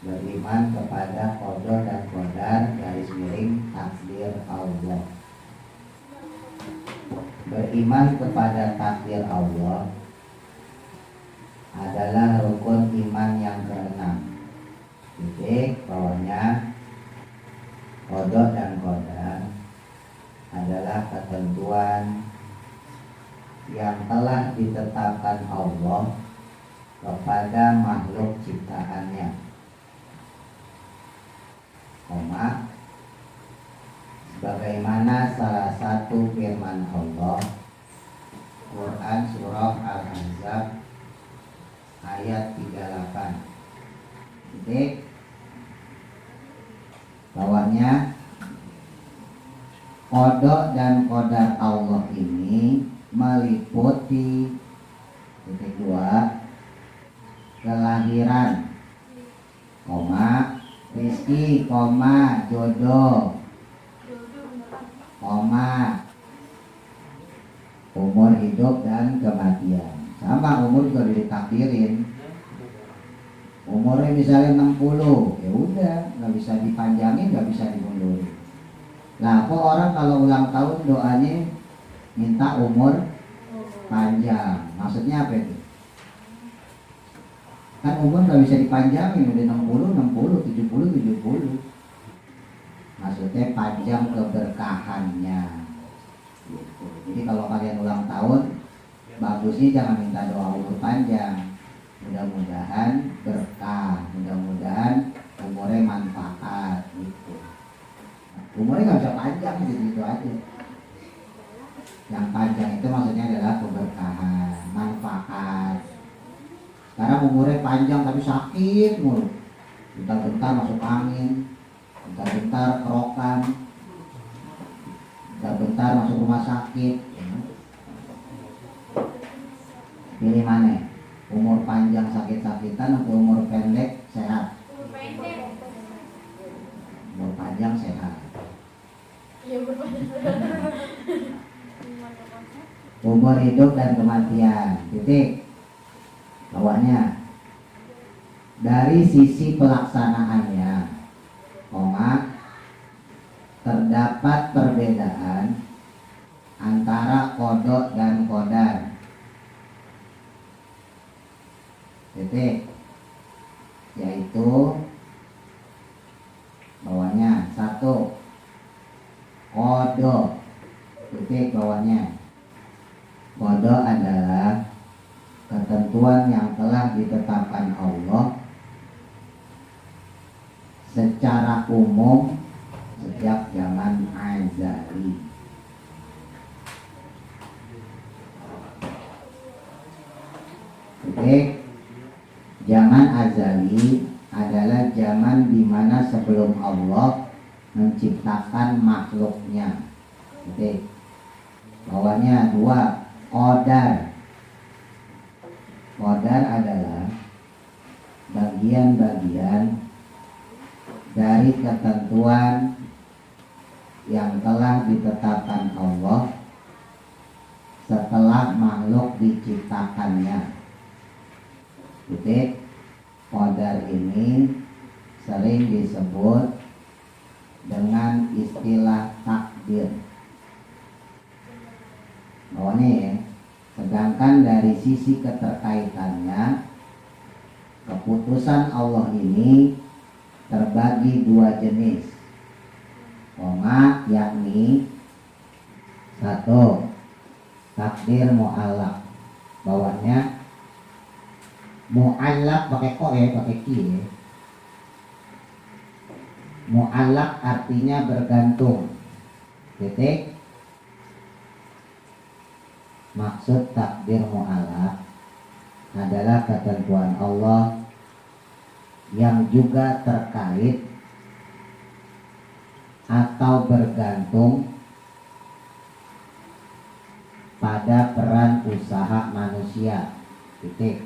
beriman kepada qada dan qadar garis miring takdir Allah. Beriman kepada takdir Allah adalah rukun iman yang keenam. Titik bawahnya, qada dan qadar adalah ketentuan yang telah ditetapkan Allah kepada makhluk ciptaannya, sebagaimana salah satu firman Allah Quran Surah Al-Ahzab ayat 38. Titik bawahnya, qada dan qadar Allah ini meliputi titik 2 kelahiran, rizki, jodoh, umur hidup dan kematian. Sama, umur juga ditakdirin. Umurnya misalnya 60, ya udah, nggak bisa dipanjangin, nggak bisa dimundurin. Nah, kok orang kalau ulang tahun doanya minta umur panjang? Maksudnya apa itu? Kan umur nggak bisa dipanjangin, udah 60, 70. Maksudnya panjang keberkahannya. Gitu. Jadi kalau kalian ulang tahun, bagusnya jangan minta doa umur panjang. Mudah-mudahan berkah, mudah-mudahan umurnya manfaat gitu. Umurnya nggak bisa panjang gitu aja. Yang panjang itu maksudnya adalah keberkahan, manfaat. Sekarang umurnya panjang tapi sakit mulu. Bentar-bentar masuk angin, bentar-bentar kerokan, bentar-bentar masuk rumah sakit. Pilih mana? Umur panjang sakit-sakitan atau umur pendek sehat? Umur panjang sehat. Umur hidup dan kematian. Titik bawahnya, dari sisi pelaksanaannya, terdapat perbedaan antara qada dan qadar. Titik, yaitu bawahnya 1 qada. Titik bawahnya, qada adalah ketentuan yang telah ditetapkan Allah secara umum sejak zaman azali. Titik, zaman azali adalah zaman di mana sebelum Allah menciptakan makhluknya. Titik bawahnya 2 qadar. Qadar adalah bagian-bagian dari ketentuan yang telah ditetapkan Allah setelah makhluk diciptakannya. Titik, qadar ini sering disebut dengan istilah takdir. Bawahnya ya. Sedangkan dari sisi keterkaitannya, keputusan Allah ini terbagi 2 jenis, yakni 1 takdir mu'allaq. Bawahnya mu'allaq pakai ko ya, pakai ki ya. Mu'allaq artinya bergantung. Titik, maksud takdir mu'allaq adalah ketentuan Allah yang juga terkait atau bergantung pada peran usaha manusia. Titik.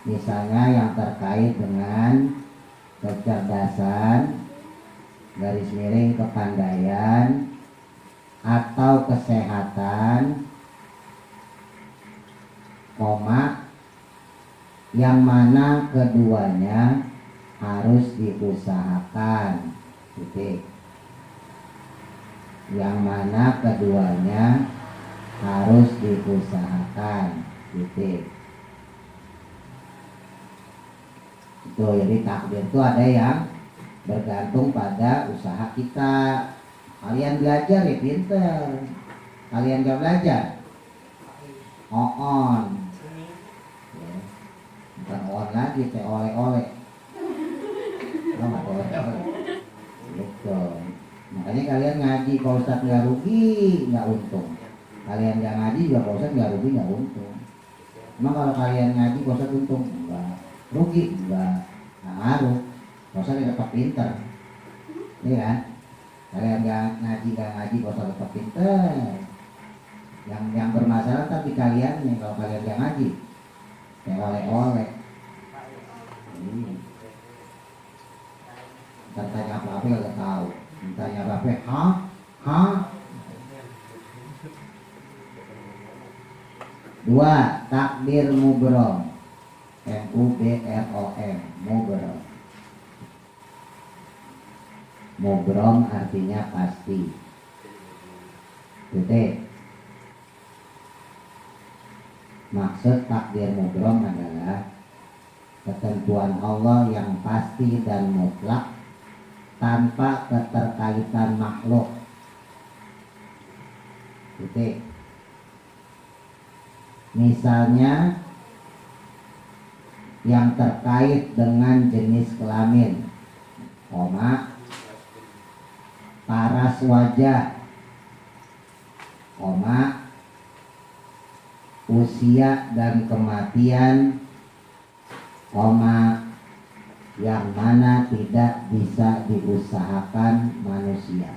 Misalnya yang terkait dengan kecerdasan, garis miring kepandaian, atau kesehatan, yang mana keduanya harus diusahakan. Titik. Yang mana keduanya harus diusahakan. Titik. Itu jadi takdir itu ada yang bergantung pada usaha kita. Kalian belajar ya pinter, kalian gak belajar on ya. Bukan on lagi, teh oleh-oleh. Oh, nggak oleh-oleh gitu. Makanya kalian ngaji kalau Ustaz nggak rugi nggak untung, kalian nggak ngaji juga kalau Ustaz nggak rugi nggak untung. Emang kalau kalian ngaji kalau Ustaz untung enggak, rugi enggak, nggak ngaruh. Kalau Ustaz tetap pinter, iya kan? Kalian nggak ngaji kalau Ustaz tetap pinter. Yang bermasalah tapi kalian nih, kalau kalian nggak ngaji kayak oleh-oleh. Tanya apa-apa nggak tahu, tanya apa-apa hah. 2. Takdir mubrom, mubrom, mubrom. Mubrom artinya pasti. Titik. Maksud takdir mubrom adalah ketentuan Allah yang pasti dan mutlak tanpa keterkaitan makhluk. Titik. Misalnya yang terkait dengan jenis kelamin, koma, paras wajah, koma, usia dan kematian, koma, yang mana tidak bisa diusahakan manusia.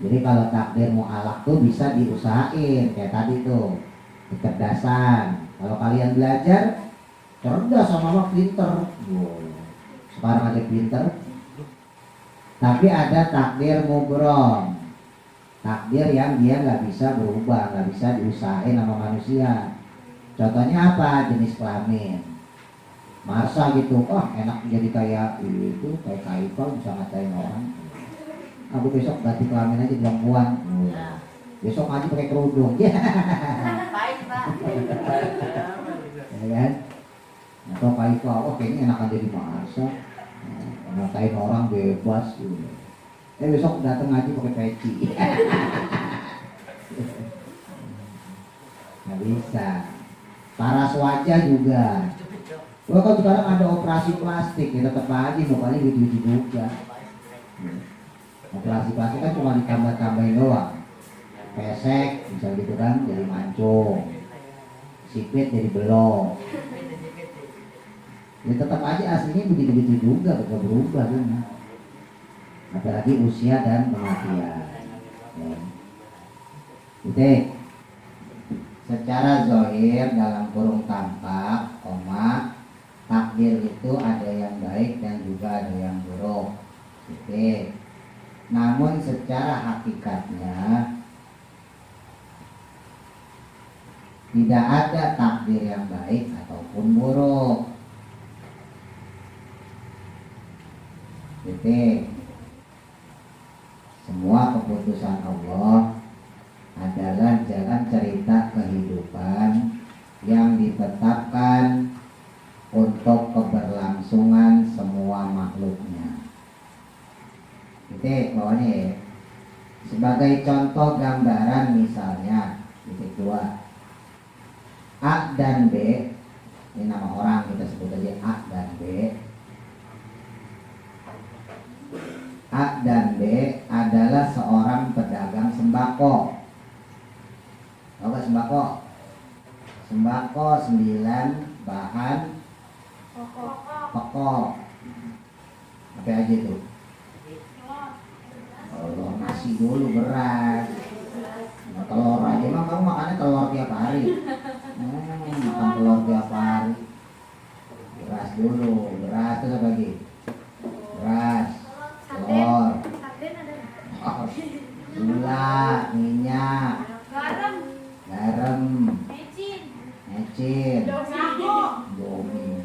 Jadi kalau takdir mu'alaq tuh bisa diusahain, kayak tadi tuh kecerdasan. Kalau kalian belajar cerdas sama pinter, sekarang aja pinter. Tapi ada takdir mubrom, takdir yang dia nggak bisa berubah, nggak bisa diusahain sama manusia. Contohnya apa? Jenis kelamin. Masa gitu, enak jadi kayak itu, kayak Kaifal bisa ngatain orang. Aku besok ganti kelamin aja perempuan. Besok aja pakai kerudung. Baik, Pak. Ya kan? Atau Kaifal, kayaknya enakan jadi masa. Ngatain orang bebas gitu. Besok datang ngaji pakai peci. Nggak bisa. Paras wajah juga. Kalau sekarang ada operasi plastik, ya tetap aja mukanya gitu-gitu juga. Operasi plastik kan cuma ditambah-tambahin doang. Pesek, misal gitu kan, jadi mancung. Sipit jadi belok. Ya tetap aja aslinya begitu-begitu juga, gak berubah kan. Apalagi usia dan kematian. Ya. Oke. Secara zahir dalam kurung tampak, koma, takdir itu ada yang baik dan juga ada yang buruk. Oke. Namun secara hakikatnya tidak ada takdir yang baik ataupun buruk. Oke. Semua keputusan Allah adalah jalan cerita kehidupan yang ditetapkan untuk keberlangsungan semua makhluknya. Titik bawahnya ya. Sebagai contoh gambaran misalnya, titik 2. A dan B, ini nama orang kita sebut aja A dan B. A dan B adalah seorang pedagang sembako. Tahu gak sembako? Sembako 9 bahan pokok. Apa aja tuh? Telur, nasi dulu, beras. Nah, telur aja emang kamu makannya telur tiap hari. Makan telur tiap hari. Beras dulu, beras terus apa lagi? Beras, telur, gula, minyak, garam, mecin, domi,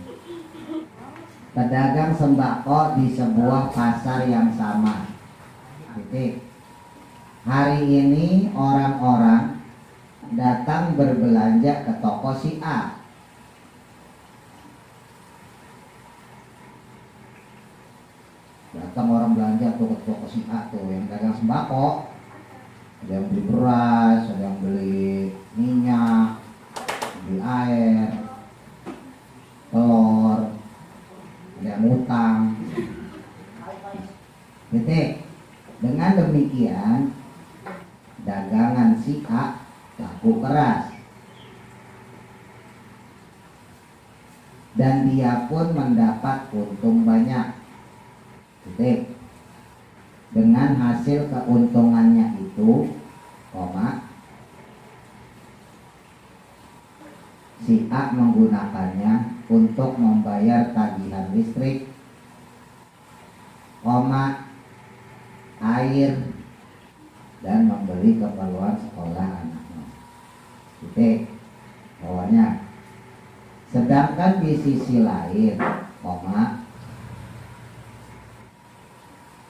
sembako di sebuah pasar yang sama. Titik. Hari ini orang-orang datang berbelanja ke toko si A. Datang orang belanja tuh ke toko si A tuh yang dagang sembako. Ada yang beli beras, ada yang beli minyak, beli air, telur, ada yang utang. Titik. Dengan demikian dagangan si A laku keras dan dia pun mendapat untung banyak. Titik. Dengan hasil keuntungannya itu, si A menggunakannya untuk membayar tagihan listrik, air, dan membeli keperluan sekolah anaknya. Titik. Bawahnya. Sedangkan di sisi lain,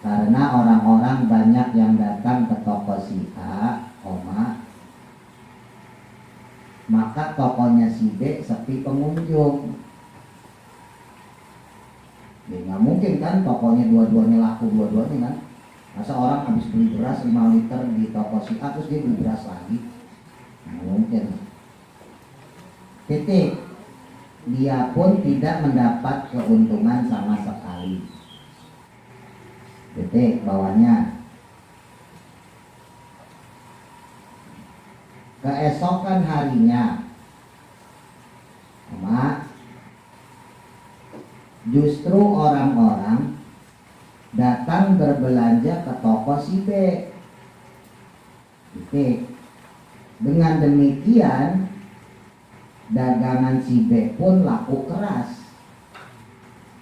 karena orang-orang banyak yang datang ke toko si A, maka tokonya si B sepi pengunjung. Ya nggak mungkin kan tokonya dua-duanya laku dua-duanya kan. Masa orang habis beli beras 5 liter di toko si A terus dia beli beras lagi? Nggak mungkin. Titik. Dia pun tidak mendapat keuntungan sama sekali. Titik. Bawahnya. Keesokan harinya, justru orang-orang datang berbelanja ke toko si B. Titik. Dengan demikian dagangan si B pun laku keras.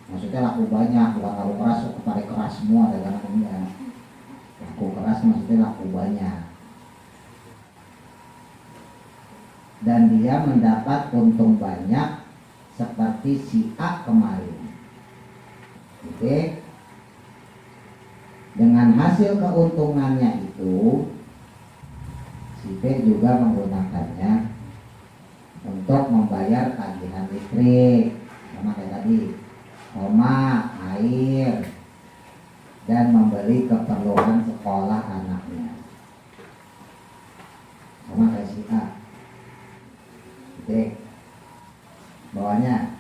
Maksudnya laku banyak, bukan laku keras kepada keras semua dagangannya. Laku keras maksudnya laku banyak. Dan dia mendapat untung banyak seperti si A kemarin. Oke. Dengan hasil keuntungannya itu, si B juga menggunakannya untuk membayar tagihan listrik, sama kayak tadi, air, dan membeli keperluan sekolah anaknya, sama kayak si A. Oke. Bawahnya.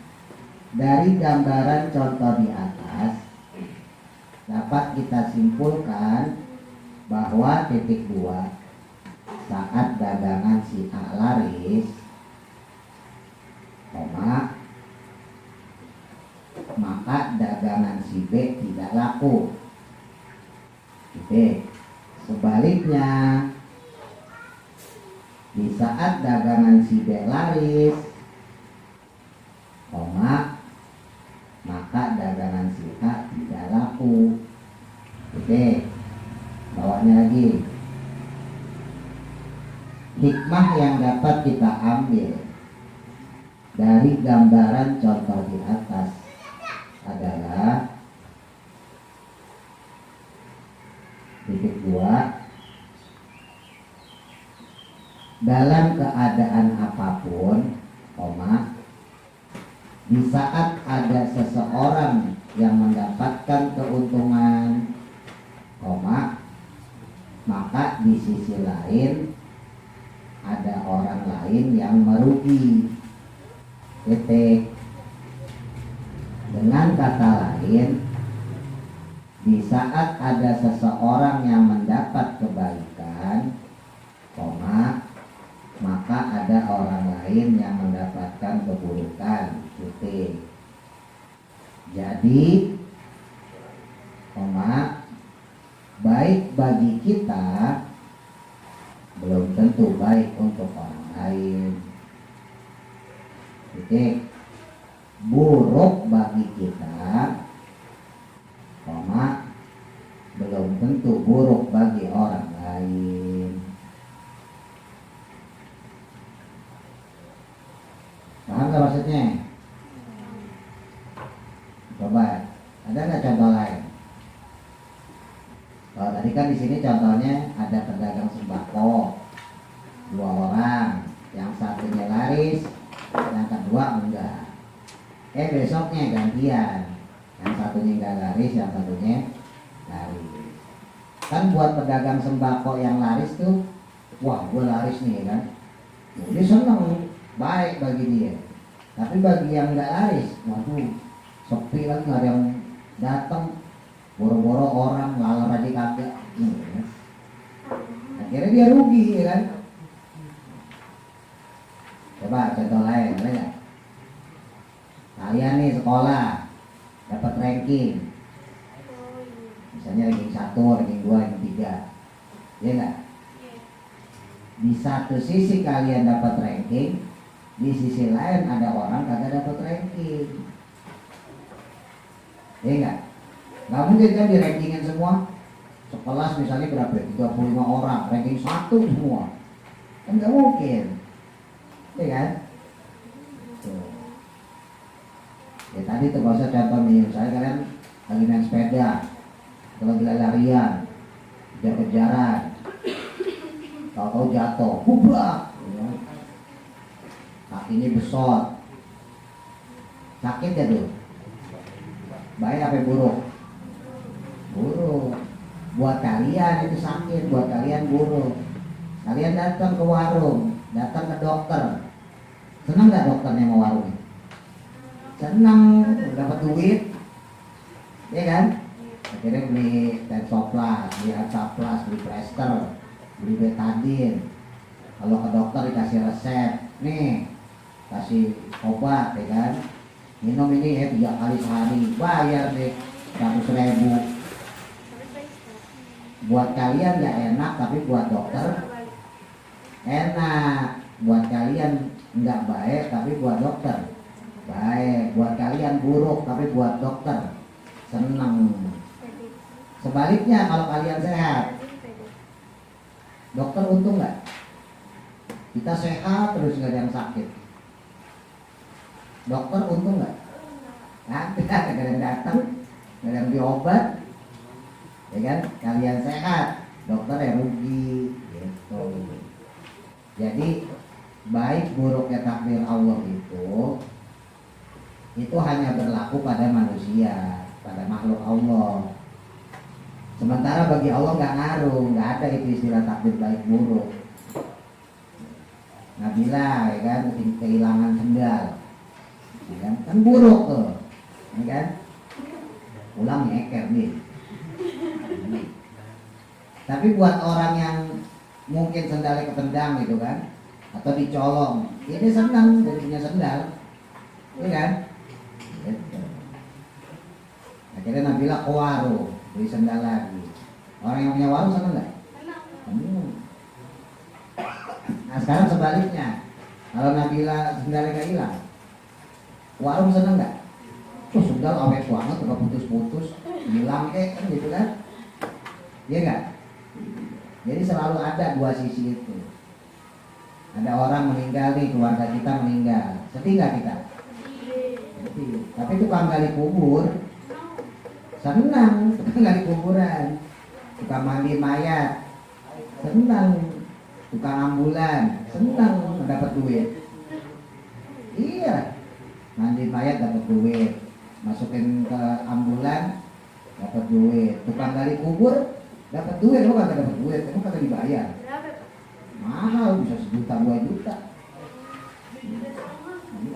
Dari gambaran contoh di atas dapat kita simpulkan bahwa titik 2, saat dagangan si A laris, maka dagangan si B tidak laku. Titik. Sebaliknya, di saat dagangan si B laris, maka dagangan si A tidak laku. Oke, bawahnya lagi. Hikmah yang dapat kita ambil dari gambaran contoh di atas adalah titik 2. Dalam keadaan apapun, di saat ada seseorang yang mendapatkan keuntungan, maka di sisi lain ada orang lain yang merugi. Titik. Dengan kata lain, di saat ada seseorang yang mendapat kebaikan, maka ada orang lain yang mendapatkan keburukan. Titik. Jadi, baik bagi kita belum tentu baik untuk orang lain. Titik. Buruk bagi kita, belum tentu buruk bagi orang lain. Paham gak maksudnya? Coba di sini contohnya ada pedagang sembako, 2 orang, yang satunya laris, yang kedua enggak. Besoknya gantian, yang satunya enggak laris, yang satunya laris. Kan buat pedagang sembako yang laris tuh, wah gue laris nih kan, dia seneng, baik bagi dia. Tapi bagi yang enggak laris, waduh sepi lagi, nggak ada yang datang, boro-boro orang lalar aja kagak. Akhirnya dia rugi ya kan. Coba contoh lain, ada nggak? Kalian nih sekolah dapat ranking, misalnya ranking 1, ranking 2, ranking 3, ya nggak? Di satu sisi kalian dapat ranking, di sisi lain ada orang kagak dapat ranking, ya nggak? Nggak mungkin kan di rankingin semua. Sekelas misalnya berapa? 35 orang, ranking 1 semua, kan nggak mungkin, ya kan? Tuh. Ya tadi tuh bahasa contoh nih, misalnya kalian lagi main sepeda, atau lagi larian, kejar-kejaran, tahu-tahu jatuh, hubrak, ya. Kakinya besot, sakit ya tuh, baik apa buruk? Buruk. Buat kalian itu sakit, buat kalian buruk. Kalian datang ke warung, datang ke dokter, senang nggak dokternya mau warung? Senang, dapat duit, ya kan? Akhirnya beli Tensoplas, beli Atsaplas, beli Plester, beli Betadine. Kalau ke dokter dikasih resep, nih kasih obat, ya kan? Minum ini ya 3 kali sehari, bayar deh 100.000. Buat kalian nggak enak, tapi buat dokter enak. Buat kalian nggak baik, tapi buat dokter baik. Buat kalian buruk, tapi buat dokter senang. Sebaliknya kalau kalian sehat, dokter untung nggak? Kita sehat terus nggak ada yang sakit, dokter untung nggak? Nggak ada yang datang, nggak ada yang diobat, ya kan? Kalian sehat, dokter yang rugi, gitu. Jadi baik buruknya takdir Allah itu hanya berlaku pada manusia, pada makhluk Allah. Sementara bagi Allah nggak ngaruh, nggak ada itu istilah takdir baik buruk. Nabila, ya kan, kehilangan sendal, ya kan buruk tuh, ya kan? Pulang nyeker nih. Tapi buat orang yang mungkin sendalnya ketendang gitu kan, atau dicolong, ya dia senang jadi punya sendal, ya kan? Gitu. Akhirnya Nabila ke warung beli sendal lagi. Orang yang punya warung senang nggak? Nah sekarang sebaliknya, kalau Nabila sendalnya nggak hilang, warung senang nggak? Sendal awet banget, udah putus-putus, hilang kan gitu kan? Iya nggak? Jadi selalu ada dua sisi itu. Ada orang meninggal nih, keluarga kita meninggal, sedih nggak kita? Sedih. Tapi tukang gali kubur senang, tukang gali kuburan, tukang mandi mayat senang, tukang ambulan senang mendapat duit. Iya, mandi mayat dapat duit, masukin ke ambulan dapat duit, tukang gali kubur dapat duit. Lo kagak dapat duit, kamu kagak dibayar. Mahal, bisa 1 juta 2 juta.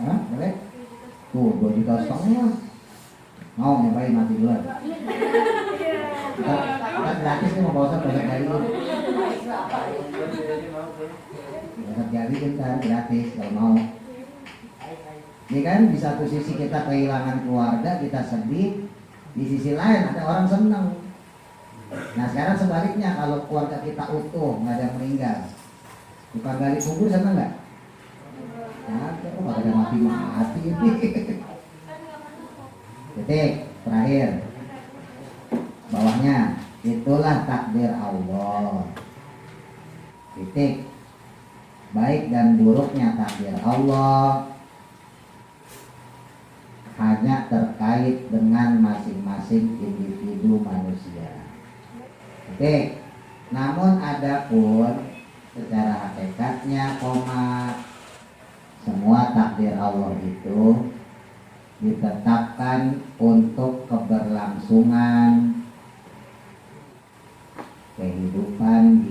Hah, boleh? Tuh 2,5 juta. Mau nyobain mati duluan? Kita gratis nih, mau bawa besar gali. Besar gali kita gratis kalau mau. Ini kan di satu sisi kita kehilangan keluarga, kita sedih. Di sisi lain ada orang senang. Nah sekarang sebaliknya, kalau keluarga kita utuh, nggak ada yang meninggal, tukang gali kubur senang nggak? Nah, kok ada mati-mati ini. Titik terakhir bawahnya, itulah takdir Allah. Titik. Baik dan buruknya takdir Allah hanya terkait dengan masing-masing individu manusia. Titik. Namun adapun secara hakikatnya semua takdir Allah itu ditetapkan untuk keberlangsungan kehidupan